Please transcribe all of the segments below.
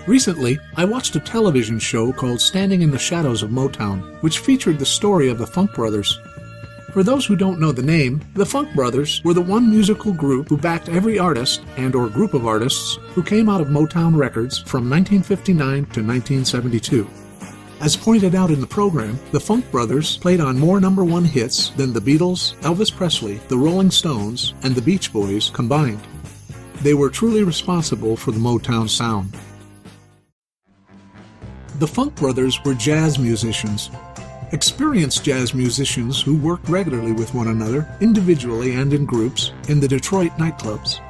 Recently, I watched a television show called Standing in the Shadows of Motown, which featured the story of the Funk Brothers. For those who don't know the name, the Funk Brothers were the one musical group who backed every artist and/or group of artists who came out of Motown Records from 1959 to 1972. As pointed out in the program, the Funk Brothers played on more #1 hits than the Beatles, Elvis Presley, the Rolling Stones, and the Beach Boys combined. They were truly responsible for the Motown sound. The Funk Brothers were jazz musicians, experienced jazz musicians who worked regularly with one another, individually and in groups, in the Detroit nightclubs.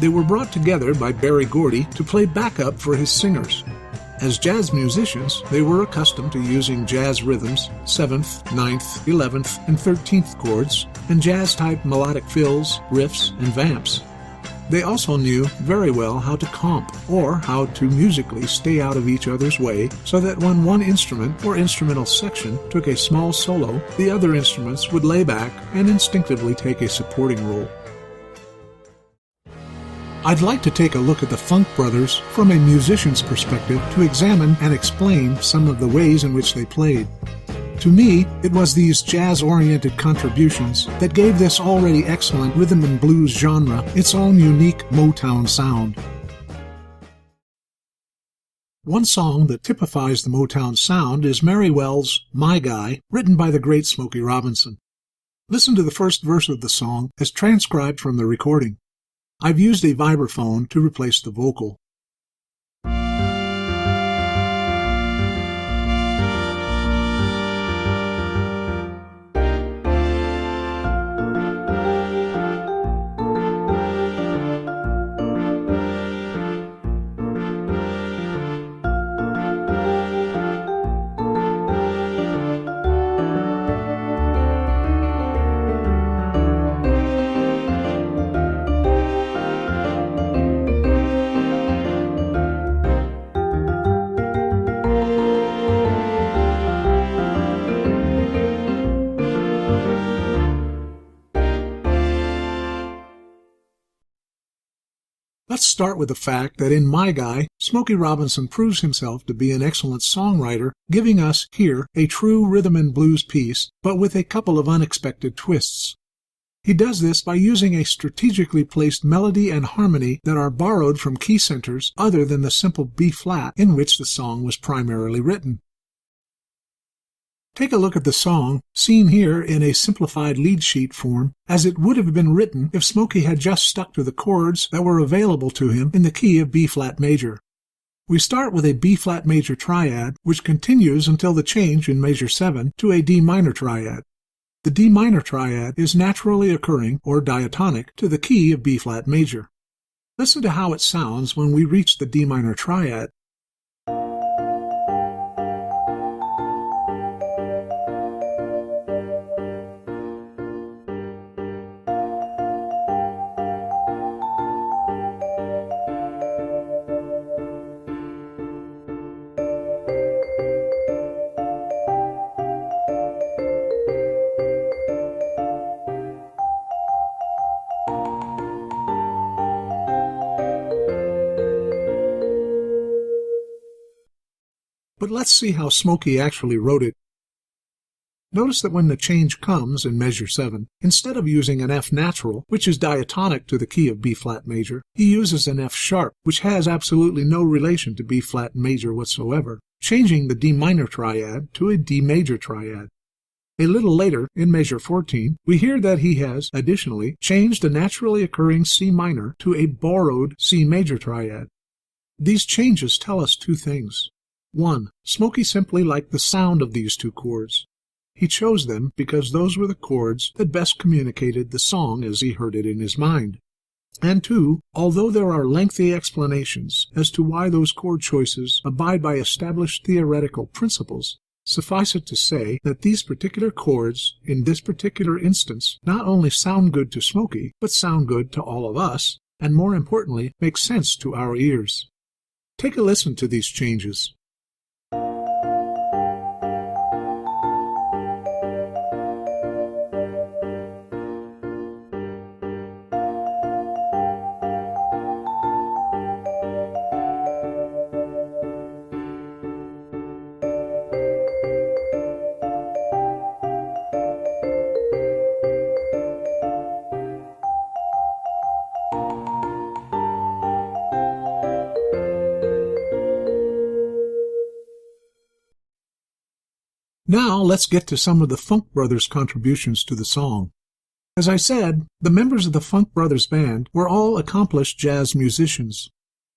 They were brought together by Berry Gordy to play backup for his singers. As jazz musicians, they were accustomed to using jazz rhythms, 7th, 9th, 11th, and 13th chords, and jazz-type melodic fills, riffs, and vamps. They also knew very well how to comp, or how to musically stay out of each other's way, so that when one instrument or instrumental section took a small solo, the other instruments would lay back and instinctively take a supporting role. I'd like to take a look at the Funk Brothers from a musician's perspective to examine and explain some of the ways in which they played. To me, it was these jazz-oriented contributions that gave this already excellent rhythm and blues genre its own unique Motown sound. One song that typifies the Motown sound is Mary Wells' My Guy, written by the great Smokey Robinson. Listen to the first verse of the song as transcribed from the recording. I've used a vibraphone to replace the vocal. Let's start with the fact that in My Guy, Smokey Robinson proves himself to be an excellent songwriter, giving us here a true rhythm and blues piece, but with a couple of unexpected twists. He does this by using a strategically placed melody and harmony that are borrowed from key centers other than the simple B-flat in which the song was primarily written. Take a look at the song, seen here in a simplified lead sheet form, as it would have been written if Smokey had just stuck to the chords that were available to him in the key of B-flat major. We start with a B-flat major triad, which continues until the change in measure 7 to a D minor triad. The D minor triad is naturally occurring, or diatonic, to the key of B-flat major. Listen to how it sounds when we reach the D minor triad. But let's see how Smokey actually wrote it. Notice that when the change comes in measure 7, instead of using an F natural, which is diatonic to the key of B-flat major, he uses an F sharp, which has absolutely no relation to B-flat major whatsoever, changing the D minor triad to a D major triad. A little later, in measure 14, we hear that he has, additionally, changed a naturally occurring C minor to a borrowed C major triad. These changes tell us two things. 1. Smokey simply liked the sound of these two chords. He chose them because those were the chords that best communicated the song as he heard it in his mind. And 2, although there are lengthy explanations as to why those chord choices abide by established theoretical principles, suffice it to say that these particular chords, in this particular instance, not only sound good to Smokey, but sound good to all of us, and more importantly, make sense to our ears. Take a listen to these changes. Now let's get to some of the Funk Brothers' contributions to the song. As I said, the members of the Funk Brothers Band were all accomplished jazz musicians.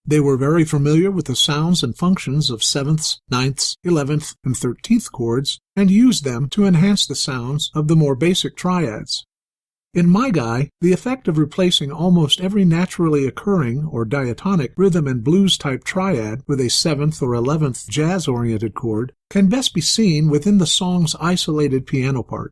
They were very familiar with the sounds and functions of 7th, 9th, 11th, and 13th chords, and used them to enhance the sounds of the more basic triads. In My Guy, the effect of replacing almost every naturally occurring or diatonic rhythm and blues-type triad with a 7th or 11th jazz-oriented chord can best be seen within the song's isolated piano part.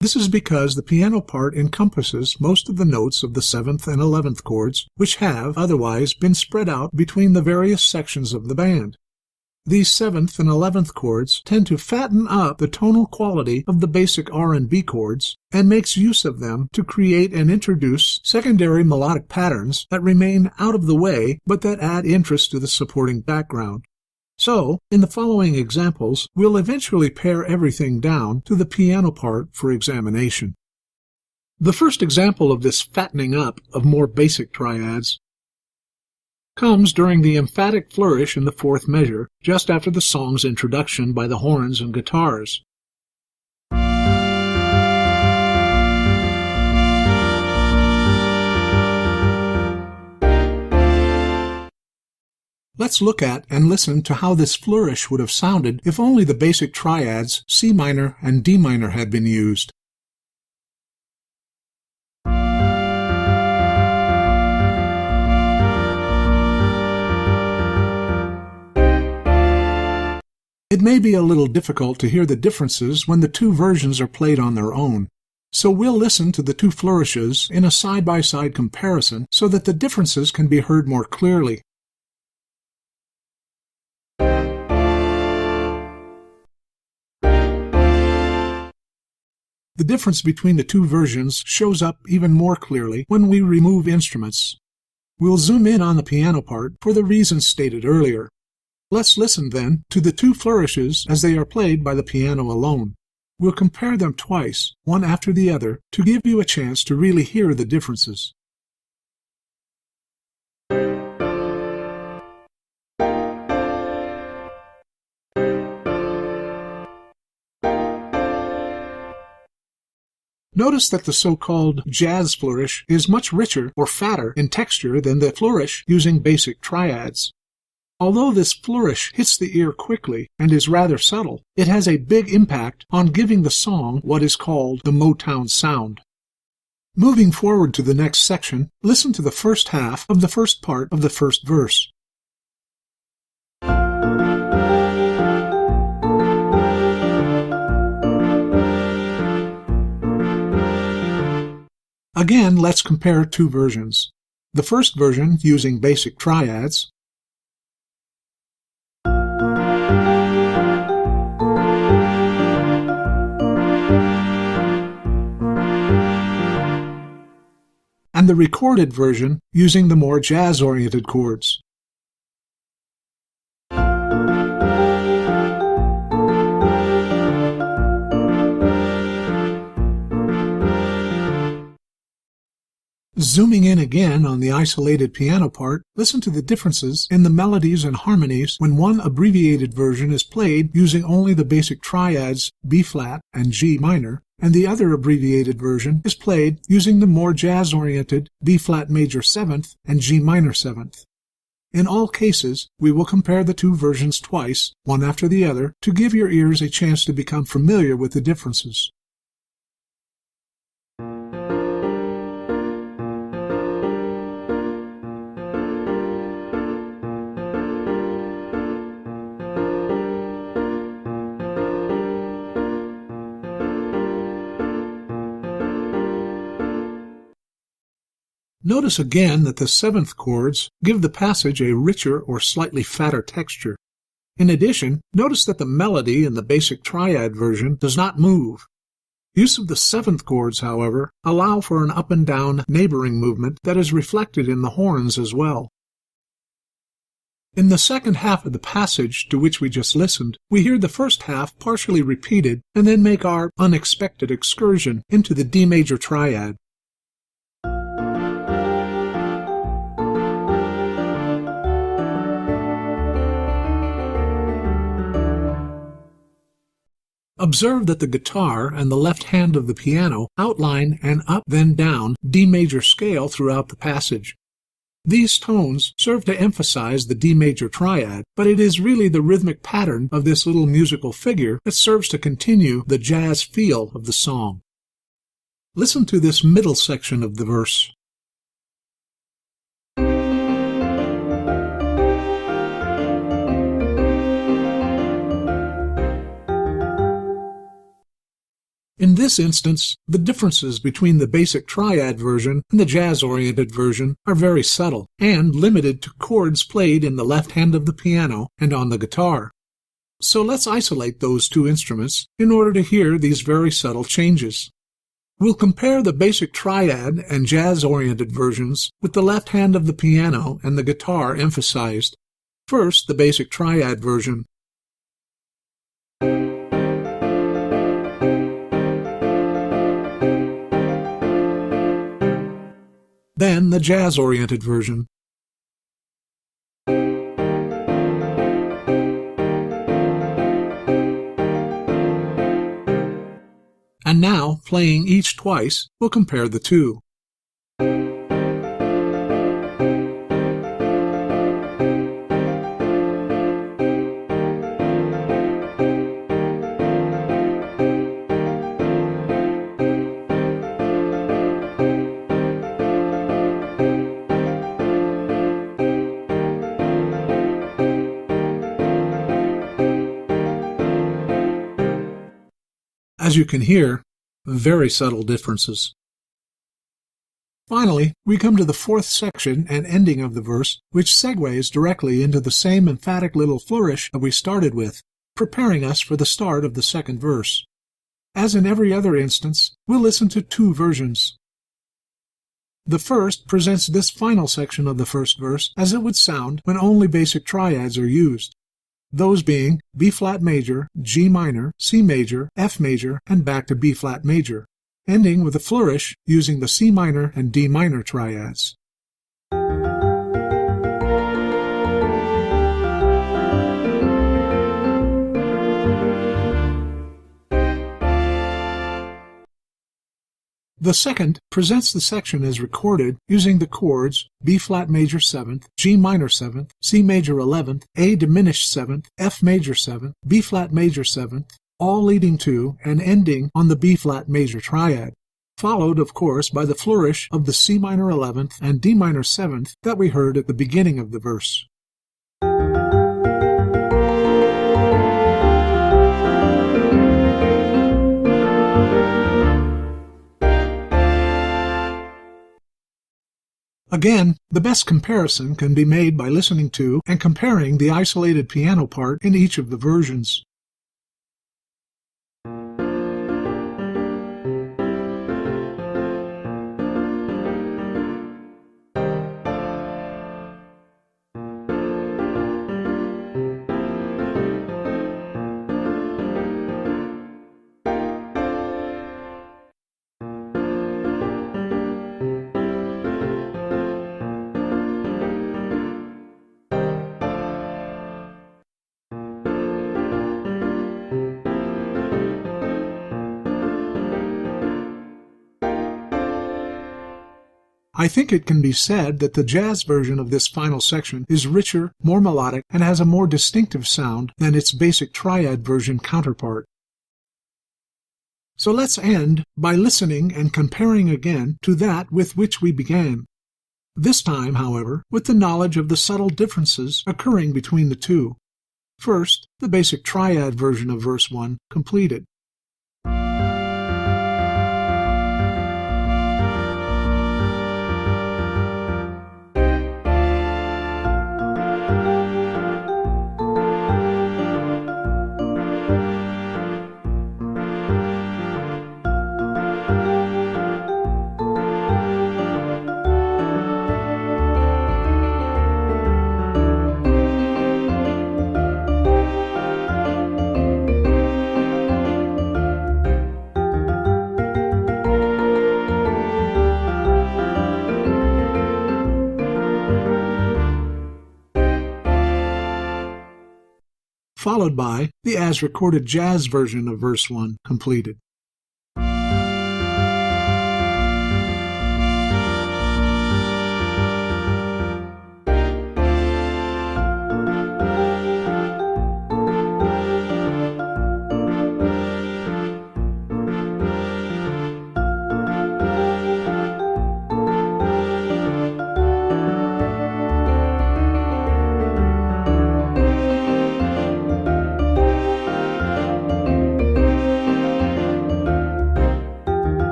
This is because the piano part encompasses most of the notes of the 7th and 11th chords, which have otherwise been spread out between the various sections of the band. These 7th and 11th chords tend to fatten up the tonal quality of the basic R&B chords and makes use of them to create and introduce secondary melodic patterns that remain out of the way but that add interest to the supporting background. So, in the following examples, we'll eventually pare everything down to the piano part for examination. The first example of this fattening up of more basic triads comes during the emphatic flourish in the 4th measure, just after the song's introduction by the horns and guitars. Let's look at and listen to how this flourish would have sounded if only the basic triads C minor and D minor had been used. It may be a little difficult to hear the differences when the two versions are played on their own, so we'll listen to the two flourishes in a side-by-side comparison so that the differences can be heard more clearly. The difference between the two versions shows up even more clearly when we remove instruments. We'll zoom in on the piano part for the reasons stated earlier. Let's listen, then, to the two flourishes as they are played by the piano alone. We'll compare them twice, one after the other, to give you a chance to really hear the differences. Notice that the so-called jazz flourish is much richer or fatter in texture than the flourish using basic triads. Although this flourish hits the ear quickly and is rather subtle, it has a big impact on giving the song what is called the Motown sound. Moving forward to the next section, listen to the first half of the first part of the first verse. Again, let's compare two versions. The first version using basic triads, and the recorded version using the more jazz-oriented chords. Zooming in again on the isolated piano part, listen to the differences in the melodies and harmonies when one abbreviated version is played using only the basic triads B-flat and G minor, and the other abbreviated version is played using the more jazz-oriented B-flat major 7th and G minor 7th. In all cases, we will compare the two versions twice, one after the other, to give your ears a chance to become familiar with the differences. Notice again that the 7th chords give the passage a richer or slightly fatter texture. In addition, notice that the melody in the basic triad version does not move. Use of the 7th chords, however, allow for an up and down neighboring movement that is reflected in the horns as well. In the second half of the passage to which we just listened, we hear the first half partially repeated and then make our unexpected excursion into the D major triad. Observe that the guitar and the left hand of the piano outline an up then down D major scale throughout the passage. These tones serve to emphasize the D major triad, but it is really the rhythmic pattern of this little musical figure that serves to continue the jazz feel of the song. Listen to this middle section of the verse. In this instance, the differences between the basic triad version and the jazz-oriented version are very subtle and limited to chords played in the left hand of the piano and on the guitar. So let's isolate those two instruments in order to hear these very subtle changes. We'll compare the basic triad and jazz-oriented versions with the left hand of the piano and the guitar emphasized. First, the basic triad version. Then the jazz-oriented version. And now, playing each twice, we'll compare the two. As you can hear, very subtle differences. Finally, we come to the fourth section and ending of the verse, which segues directly into the same emphatic little flourish that we started with, preparing us for the start of the second verse. As in every other instance, we'll listen to two versions. The first presents this final section of the first verse as it would sound when only basic triads are used. Those being B-flat major, G minor, C major, F major, and back to B-flat major, ending with a flourish using the C minor and D minor triads. The second presents the section as recorded using the chords B-flat major 7th, G minor 7th, C major 11th, A diminished 7th, F major 7th, B-flat major 7th, all leading to and ending on the B-flat major triad, followed, of course, by the flourish of the C minor 11th and D minor 7th that we heard at the beginning of the verse. Again, the best comparison can be made by listening to and comparing the isolated piano part in each of the versions. I think it can be said that the jazz version of this final section is richer, more melodic, and has a more distinctive sound than its basic triad version counterpart. So let's end by listening and comparing again to that with which we began. This time, however, with the knowledge of the subtle differences occurring between the two. First, the basic triad version of verse 1 completed. followed by the as-recorded jazz version of verse 1 completed.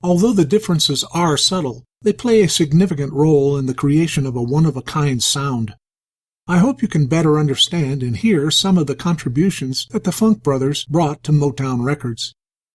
Although the differences are subtle, they play a significant role in the creation of a one-of-a-kind sound. I hope you can better understand and hear some of the contributions that the Funk Brothers brought to Motown Records.